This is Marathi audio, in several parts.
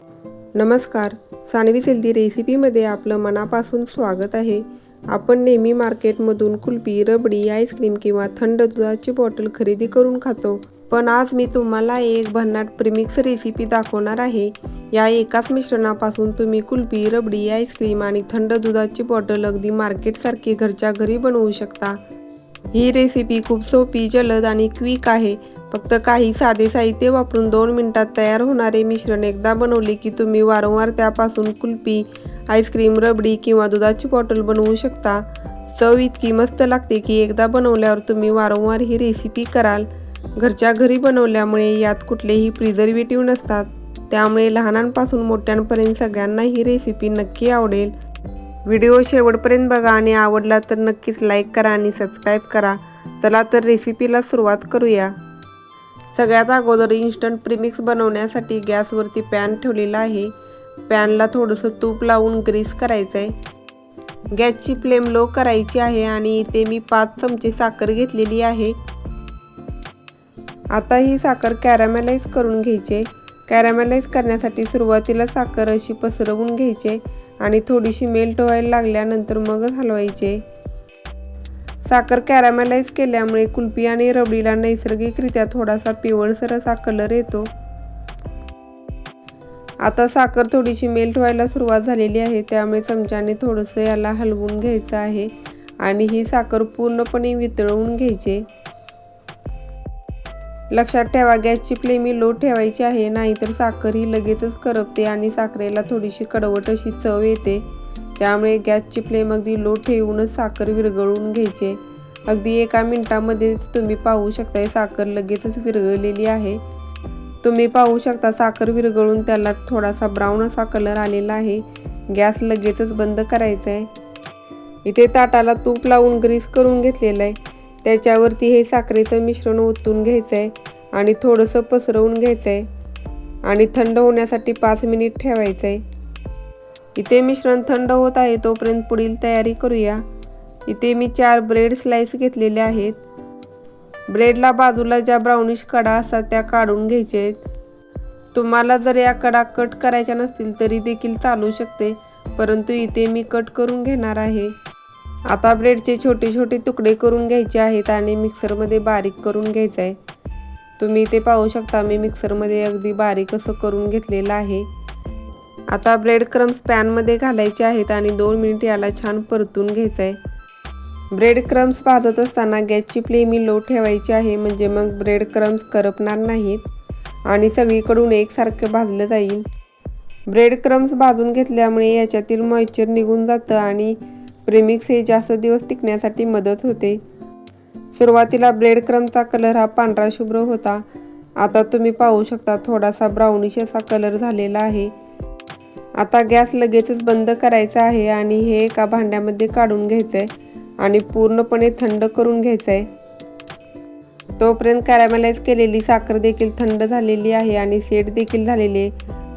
नमस्कार, सानवी हेल्दी रेसिपीमध्ये आपलं मनापासून स्वागत आहे. आपण नेहमी मार्केटमधून कुल्फी, रबडी, आईस्क्रीम किंवा थंड दुधाची बॉटल खरेदी करून खातो. पण आज मी तुम्हाला एक भन्नाट प्रीमिक्स रेसिपी दाखवणार आहे. या एकाच मिश्रणापासून तुम्ही कुल्फी, रबडी, आईस्क्रीम आणि थंड दुधाची बॉटल अगदी मार्केटसारखी घरच्या घरी बनवू शकता. ही रेसिपी खूप सोपी, जलद आणि क्विक आहे. फक्त काही साधे साहित्य वापरून 2 मिनिटात तयार होणारे मिश्रण एकदा बनवले की तुम्ही वारंवार त्यापासून कुल्फी, आईस्क्रीम, रबडी किंवा दुधाची बॉटल बनवू शकता. चव इतकी मस्त लागते की एकदा बनवल्यावर तुम्ही वारंवार ही रेसिपी कराल. घरच्या घरी बनवल्यामुळे यात कुठलेही प्रिझर्वेटिव्ह नसतात, त्यामुळे लहानांपासून मोठ्यांपर्यंत सगळ्यांना ही रेसिपी नक्की आवडेल. व्हिडिओ शेवटपर्यंत बघा आणि आवडला तर नक्कीच लाईक करा आणि सबस्क्राईब करा. चला तर रेसिपीला सुरुवात करूया. सगळ्यात अगोदर इन्स्टंट प्रीमिक्स बनवण्यासाठी गॅसवरती पॅन ठेवलेला आहे. पॅनला थोडंसं तूप लावून ग्रीस करायचं आहे. गॅसची फ्लेम लो करायची आहे आणि इथे मी 5 चमचे साखर घेतलेली आहे. आता ही साखर कॅरामेलाइज करून घ्यायची. कॅरामेलाइज करण्यासाठी सुरुवातीला साखर अशी पसरवून घ्यायची आणि थोडीशी मेल्ट व्हायला लागल्यानंतर मगच हलवायचे. साखर कॅरामेलाइज केल्यामुळे कुल्फी आणि रबडीला नैसर्गिकरित्या थोडासा पिवळसर असा कलर येतो. आता साखर थोडीशी मेल्ट व्हायला सुरुवात झालेली आहे, त्यामुळे चमच्याने थोडंसं याला हलवून घ्यायचं आहे आणि ही साखर पूर्णपणे वितळवून घ्यायची. लक्षात ठेवा, गॅसची फ्लेम लो ठेवायची आहे, नाहीतर साखर ही लगेचच करपते आणि साखरेला थोडीशी कडवट अशी चव येते. त्यामुळे गॅसची फ्लेम अगदी लो ठेवूनच साखर विरघळवून घ्यायचे. अगदी 1 मिनिटामध्येच तुम्ही पाहू शकता साखर लगेचच विरघळलेली आहे. तुम्ही पाहू शकता साखर विरघळून त्याला थोडासा ब्राऊन असा कलर आलेला आहे. गॅस लगेचच बंद करायचा आहे. इथे ताटाला तूप लावून ग्रीस करून घेतलेलं आहे. त्याच्यावरती हे साखरेचं मिश्रण ओतून घ्यायचं आहे आणि थोडंसं पसरवून घ्यायचं आहे आणि थंड होण्यासाठी 5 मिनिट ठेवायचं आहे. इथे मिश्रण थंड होत आहे तोपर्यंत पुढील तयारी करूया. इथे मी 4 ब्रेड स्लाइस घेतलेले आहेत. ब्रेडला बाजूला ज्या ब्राउनिश कडा असतात त्या काढून घ्यायचे आहेत. तुम्हाला जर या कडा कट करायच्या नसतील तरी देखील चालू शकते, परंतु इथे मी कट करून घेणार आहे. आता ब्रेडचे छोटे छोटे तुकडे करून घ्यायचे आहेत आणि मिक्सरमध्ये बारीक करून घ्यायचं आहे. तुम्ही इथे पाहू शकता मी मिक्सरमध्ये अगदी बारीक असं करून घेतलेलं आहे. आता ब्रेड क्रम्स पॅनमध्ये घालायचे आहेत आणि 2 मिनिट याला छान परतून घ्यायचं आहे. ब्रेड क्रम्स भाजत असताना गॅसची फ्लेम लो ठेवायची आहे, म्हणजे मग ब्रेड क्रम्स करपणार नाहीत आणि सगळीकडून एकसारखं भाजलं जाईल. ब्रेड क्रम्स भाजून घेतल्यामुळे याच्यातील मॉइश्चर निघून जातं आणि प्रीमिक्स हे जास्त दिवस टिकण्यासाठी मदत होते. सुरुवातीला ब्रेड क्रम्सचा कलर हा पांढरा शुभ्र होता. आता तुम्ही पाहू शकता थोडासा ब्राउनिश असा कलर झालेला आहे. आता गॅस लगेचच बंद करायचा आहे आणि हे एका भांड्यामध्ये काढून घ्यायचं आहे आणि पूर्णपणे थंड करून घ्यायचं आहे. तोपर्यंत कॅरामेलाइज केलेली साखर देखील थंड झालेली आहे आणि सेट देखील झालेली आहे.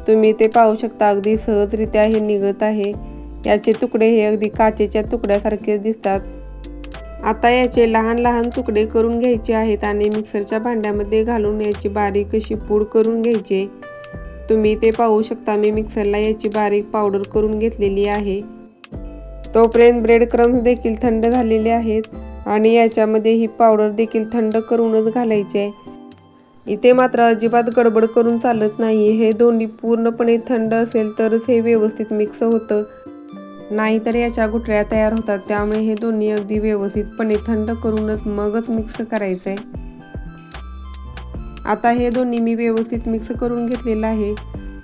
तुम्ही ते पाहू शकता अगदी सहजरित्या हे निघत आहे. याचे तुकडे हे अगदी काचेच्या तुकड्यासारखे दिसतात. आता याचे लहान लहान तुकडे करून घ्यायचे आहेत आणि मिक्सरच्या भांड्यामध्ये घालून याची बारीक अशी पूड करून घ्यायची. तुम्ही ते पाहू शकता मी मिक्सरला याची बारीक पावडर करून घेतलेली आहे. तोपर्यंत ब्रेड क्रम्स देखील थंड झालेले आहेत आणि याच्यामध्ये ही पावडर देखील थंड करूनच घालायची आहे. इथे मात्र अजिबात गडबड करून चालत नाही. हे दोन्ही पूर्णपणे थंड असेल तरच हे व्यवस्थित मिक्स होतं, नाहीतर याच्या गुठळ्या तयार होतात. त्यामुळे हे दोन्ही अगदी व्यवस्थितपणे थंड करूनच मगच मिक्स करायचं आहे. आता हे दोन्ही मी व्यवस्थित मिक्स करून घेतलेलं आहे.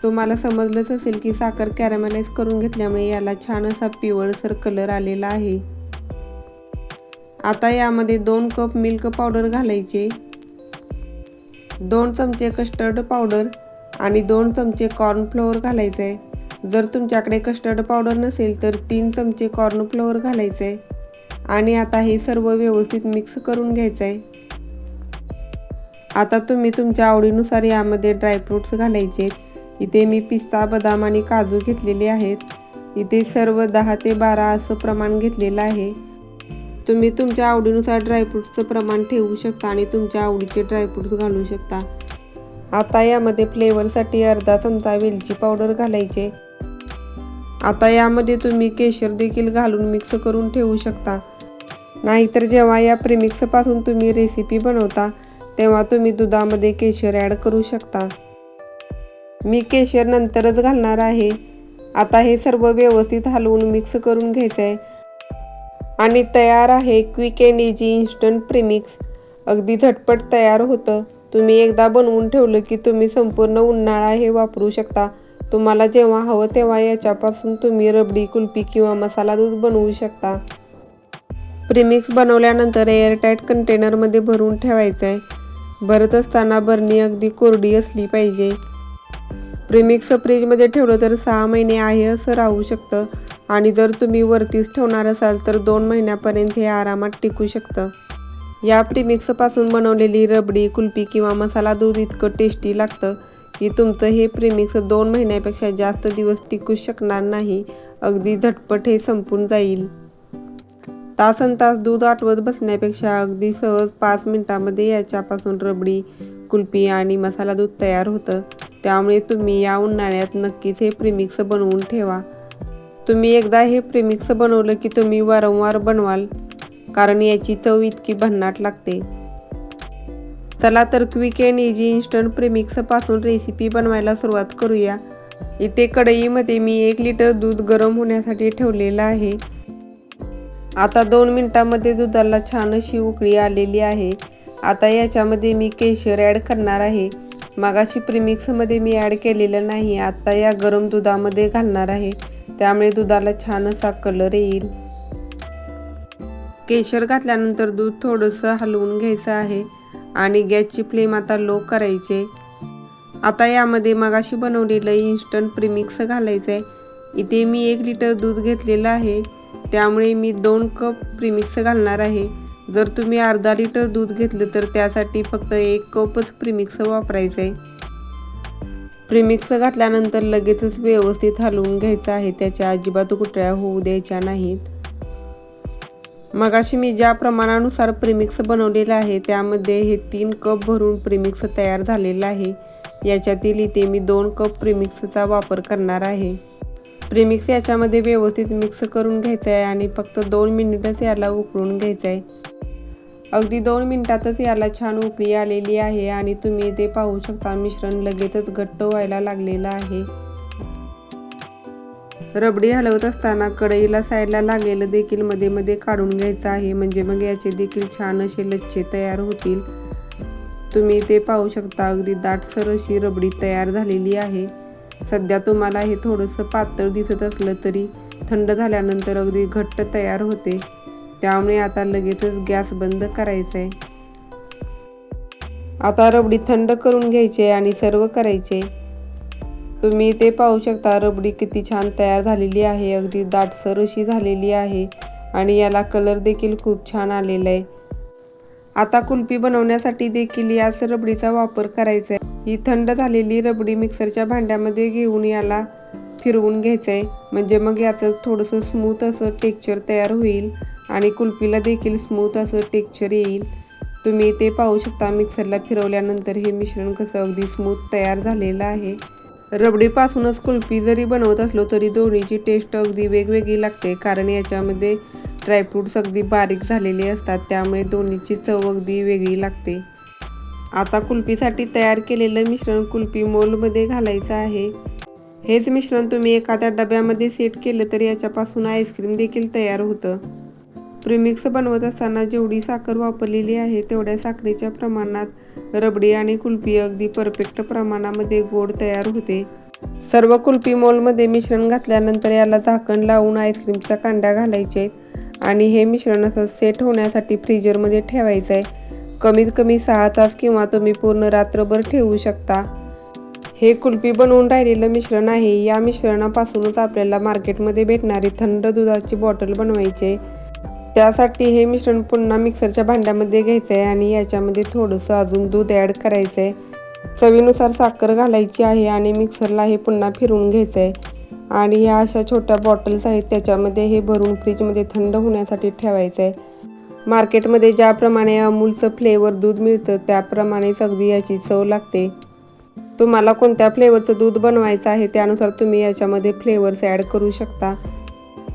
तुम्हाला समजलंच असेल की साखर कॅरामेलाइज करून घेतल्यामुळे याला छान असा पिवळसर कलर आलेला आहे. आता यामध्ये 2 कप मिल्क पावडर घालायचे, 2 चमचे कस्टर्ड पावडर आणि 2 चमचे कॉर्नफ्लोअर घालायचं आहे. जर तुमच्याकडे कस्टर्ड पावडर नसेल तर 3 चमचे कॉर्नफ्लोअर घालायचं आहे आणि आता हे सर्व व्यवस्थित मिक्स करून घ्यायचं आहे. आता तुम्ही तुमच्या आवडीनुसार यामध्ये ड्रायफ्रूट्स घालायचे. इथे मी पिस्ता, बदाम आणि काजू घेतलेले आहेत. इथे सर्व 10 ते 12 असं प्रमाण घेतलेलं आहे. तुम्ही तुमच्या आवडीनुसार ड्रायफ्रूट्सचं प्रमाण ठेवू शकता आणि तुमच्या आवडीचे ड्रायफ्रूट्स घालू शकता. आता यामध्ये फ्लेवरसाठी अर्धा चमचा वेलची पावडर घालायचे। आता यामध्ये तुम्ही केशर देखील घालून मिक्स करून ठेवू शकता, नाहीतर जेव्हा या प्रीमिक्सपासून तुम्ही रेसिपी बनवता तेव्हा तुम्ही दुधामध्ये केशर ॲड करू शकता। मी केशर नंतरच घालणार आहे। आता हे सर्व व्यवस्थित हलवून मिक्स करून घ्यायचं आहे आणि तयार आहे quick and easy instant premix. अगदी झटपट तयार होतं। तुम्ही एकदा बनवून ठेवलं की तुम्ही संपूर्ण उन्हाळा हे वापरू शकता। तुम्हाला जेव्हा हवं तेव्हा याच्यापासून तुम्ही रबडी, कुल्फी किंवा मसाला दूध बनवू शकता। प्रीमिक्स बनवल्यानंतर एअरटाईट कंटेनरमध्ये भरून ठेवायचं आहे। भरत असताना बरणी अगदी कोरडी असली पाहिजे। प्रीमिक्स फ्रीजमध्ये ठेवलं तर 6 महिने आहे असं राहू शकतं आणि जर तुम्ही वरतीच ठेवणार असाल तर 2 महिन्यापर्यंत हे आरामात टिकू शकतं। या प्रीमिक्सपासून बनवलेली रबडी, कुल्फी किंवा मसाला दूध इतकं टेस्टी लागतं की तुमचं हे प्रीमिक्स 2 महिन्यापेक्षा जास्त दिवस टिकू शकणार नाही। अगदी झटपट हे संपून जाईल। तासनतास दूध आटवत बसण्यापेक्षा अगदी सहज 5 मिनिटांमध्ये याच्यापासून रबडी, कुल्फी आणि मसाला दूध तयार होतं। त्यामुळे तुम्ही या उन्हाळ्यात नक्कीच हे प्रीमिक्स बनवून ठेवा। तुम्ही एकदा हे प्रीमिक्स बनवलं की तुम्ही वारंवार बनवाल, कारण याची चव इतकी भन्नाट लागते। चला तर क्विक अँड इझी इन्स्टंट प्रीमिक्सपासून रेसिपी बनवायला सुरुवात करूया। इथे कढईमध्ये मी 1 लिटर दूध गरम होण्यासाठी ठेवलेलं आहे। आता 2 मिनिटांमध्ये दुधाला छान अशी उकळी आलेली आहे। आता याच्यामध्ये मी केशर ॲड करणार आहे। मगाशी प्रीमिक्समध्ये मी ॲड केलेलं नाही, आता या गरम दुधामध्ये घालणार आहे, त्यामुळे दुधाला छान असा कलर येईल। केशर घातल्यानंतर दूध थोडंसं हलवून घ्यायचं आहे आणि गॅसची फ्लेम आता लो करायचे। आता यामध्ये मगाशी बनवलेलं इन्स्टंट प्रीमिक्स घालायचं आहे। इथे मी 1 लिटर दूध घेतलेलं आहे, त्यामुळे मी 2 कप प्रीमिक्स घालणार आहे। जर तुम्ही अर्धा लिटर दूध घेतलं तर त्यासाठी फक्त 1 कपच प्रीमिक्स वापरायचं आहे। प्रीमिक्स घातल्यानंतर लगेचच व्यवस्थित हलवून घ्यायचं आहे, त्याच्या अजिबात गुठळ्या होऊ द्यायच्या नाहीत। मगाशी मी ज्या प्रमाणानुसार प्रीमिक्स बनवलेलं आहे त्यामध्ये हे 3 कप भरून प्रीमिक्स तयार झालेलं आहे। याच्यातील इथे मी 2 कप प्रीमिक्सचा वापर करणार आहे। प्रीमिक्स याच्यामध्ये व्यवस्थित मिक्स करून घ्यायचं आहे आणि फक्त 2 मिनिटच याला उकळून घ्यायचं आहे। अगदी 2 मिनिटातच याला छान उकळी आलेली आहे आणि तुम्ही इथे पाहू शकता मिश्रण लगेचच घट्ट व्हायला लागलेलं आहे। रबडी हलवत असताना कढईला साईडला लागलेलं देखील मध्ये मध्ये काढून घ्यायचं आहे, म्हणजे मग याचे देखील छान असे लच्छे तयार होतील। तुम्ही इथे पाहू शकता अगदी दाटसर अशी रबडी तयार झालेली आहे। सध्या तुम्हाला हे थोडंसं पातळ दिसत असलं तरी थंड झाल्यानंतर अगदी घट्ट तयार होते, त्यामुळे आता लगेचच गॅस बंद करायचा आहे। आता रबडी थंड करून घ्यायची आणि सर्व करायचे। तुम्ही इथे पाहू शकता रबडी किती छान तयार झालेली आहे, अगदी दाटसर अशी झालेली आहे आणि याला कलर देखील खूप छान आलेला आहे। आता कुल्फी बनवण्यासाठी देखील याच रबडीचा वापर करायचा आहे। ही थंड झालेली रबडी मिक्सरच्या भांड्यामध्ये घेऊन याला फिरवून घ्यायचं आहे, म्हणजे मग याचं थोडंसं स्मूथ असं टेक्स्चर तयार होईल आणि कुल्फीला देखील स्मूथ असं टेक्स्चर येईल। तुम्ही इथे पाहू शकता मिक्सरला फिरवल्यानंतर हे मिश्रण कसं अगदी स्मूथ तयार झालेलं आहे। रबडीपासूनच कुल्फी जरी बनवत असलो तरी दोन्हीची टेस्ट अगदी वेगवेगळी लागते, कारण याच्यामध्ये ड्रायफ्रूट्स अगदी बारीक झालेले असतात, त्यामुळे दोन्हीची चव अगदी वेगळी लागते। आता कुल्फीसाठी तयार केलेलं मिश्रण कुल्फी मोल्डमध्ये घालायचं आहे। हेच मिश्रण तुम्ही एखाद्या डब्यामध्ये सेट केलं तर याच्यापासून आईस्क्रीम देखील तयार होतं। प्रीमिक्स बनवत असताना जेवढी साखर वापरलेली आहे तेवढ्या साखरेच्या प्रमाणात रबडी आणि कुल्फी अगदी परफेक्ट प्रमाणामध्ये गोड तयार होते। सर्व कुल्फी मोल्डमध्ये मिश्रण घातल्यानंतर याला झाकण लावून आईस्क्रीमच्या कांड्या घालायच्या आहेत आणि हे मिश्रण असं सेट होण्यासाठी फ्रीजरमध्ये ठेवायचं आहे। कमीत कमी 6 तास किंवा तुम्ही पूर्ण रात्रभर ठेवू शकता। हे कुल्फी बनवून राहिलेलं मिश्रण आहे। या मिश्रणापासूनच आपल्याला मार्केटमध्ये भेटणारी थंड दुधाची बॉटल बनवायची आहे। त्यासाठी हे मिश्रण पुन्हा मिक्सरच्या भांड्यामध्ये घ्यायचं आहे आणि याच्यामध्ये थोडंसं अजून दूध ॲड करायचं आहे। चवीनुसार साखर घालायची आहे आणि मिक्सरला हे पुन्हा फिरवून घ्यायचं आहे आणि ह्या अशा छोट्या बॉटल्स आहेत त्याच्यामध्ये हे भरून फ्रीजमध्ये थंड होण्यासाठी ठेवायचं आहे। मार्केटमध्ये ज्याप्रमाणे अमूलचं फ्लेवर दूध मिळतं त्याप्रमाणेच अगदी याची चव लागते। तुम्हाला कोणत्या फ्लेवरचं दूध बनवायचं आहे त्यानुसार तुम्ही याच्यामध्ये फ्लेवर्स ॲड करू शकता.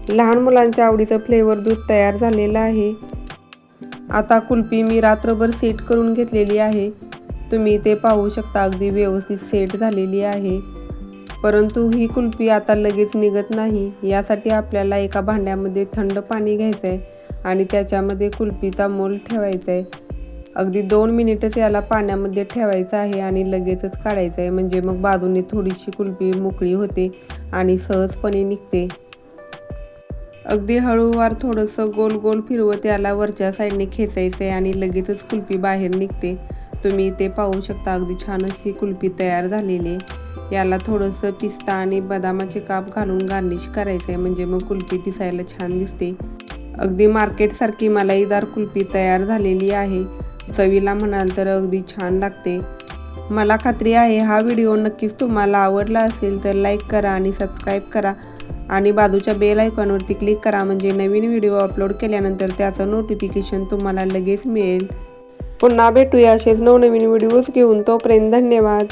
लहान मुलांच्या आवडीचं फ्लेवर दूध तयार झालेलं आहे. आता कुल्फी मी रात्रभर सेट करून घेतलेली आहे. तुम्ही ते पाहू शकता, अगदी व्यवस्थित सेट झालेली आहे. परंतु ही कुल्फी आता लगेच निघत नाही. यासाठी आपल्याला एका भांड्यामध्ये थंड पाणी घ्यायचं आहे आणि त्याच्यामध्ये कुल्फीचा मोल ठेवायचा आहे. अगदी 2 मिनिटच याला पाण्यामध्ये ठेवायचं आहे आणि लगेचच काढायचं आहे, म्हणजे मग बाजूने थोडीशी कुल्फी मोकळी होते आणि सहजपणे निघते. अगदी हळूवार थोडंसं गोल गोल फिरवत याला वरच्या साईडने खेचायचं आहे आणि लगेचच कुल्फी बाहेर निघते. तुम्ही ते पाहू शकता, अगदी छान अशी कुल्फी तयार झालेली आहे. याला थोडंसं पिस्ता आणि बदामाचे काप घालून गार्निश करायचं आहे, म्हणजे मग कुल्फी दिसायला छान दिसते. अगदी मार्केटसारखी मलाईदार कुल्फी तयार झालेली आहे. चवीला म्हणाल तर अगदी छान लागते. मला खात्री आहे हा व्हिडिओ नक्कीच तुम्हाला आवडला असेल तर लाईक करा आणि सबस्क्राईब करा आणि बाजूच्या बेल आयकॉनवरती क्लिक करा, म्हणजे नवीन व्हिडिओ अपलोड केल्यानंतर त्याचं नोटिफिकेशन तुम्हाला लगेच मिळेल. पुन्हा भेटूया असेच नवनवीन व्हिडिओज घेऊन. तोपर्यंत धन्यवाद.